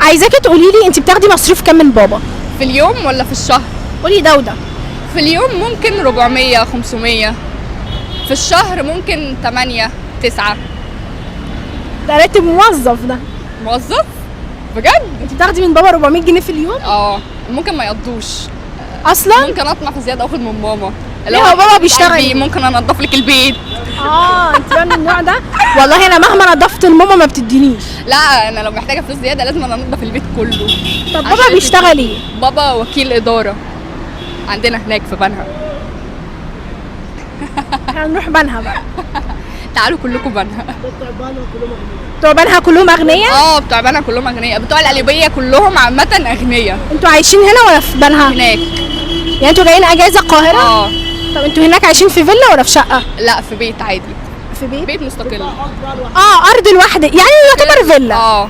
عايزاكي تقولي لي انت بتاخدي مصروف كام من بابا؟ في اليوم ولا في الشهر؟ قولي ده وده. في اليوم ممكن 400 500. في الشهر ممكن 8 9. ده راتب موظف ده. موظف؟ بجد؟ انت بتاخدي من بابا 400 جنيه في اليوم؟ ممكن ما يقضوش. اصلا؟ ممكن اطمع في زياده اخد من ماما. ليه هو بابا بيشتغل قلبي ايه؟ ممكن انضف لك البيت. انت بقى من النوع ده؟ والله انا مهما نضفت لماما ما بتدينيش. لا انا لو محتاجه فلوس زياده لازم انا انضف البيت كله. طب بابا بيشتغل ايه؟ بابا وكيل اداره عندنا هناك في بنها. هنروح بنها بقى. تعالوا كلكم بنها. بتوع بنها كلهم اغنياء؟ بتوع بنها كلهم اغنياء، بتوع القليوبيه كلهم عامه اغنياء. انتوا عايشين هنا ولا في بنها؟ هناك. يعني انتوا جايين اجازه القاهره؟ طب انتوا هناك عايشين في فيلا ولا في شقه؟ لا في بيت عادي. في بيت؟ بيت مستقل. ارض لوحدك يعني يعتبر فيلا.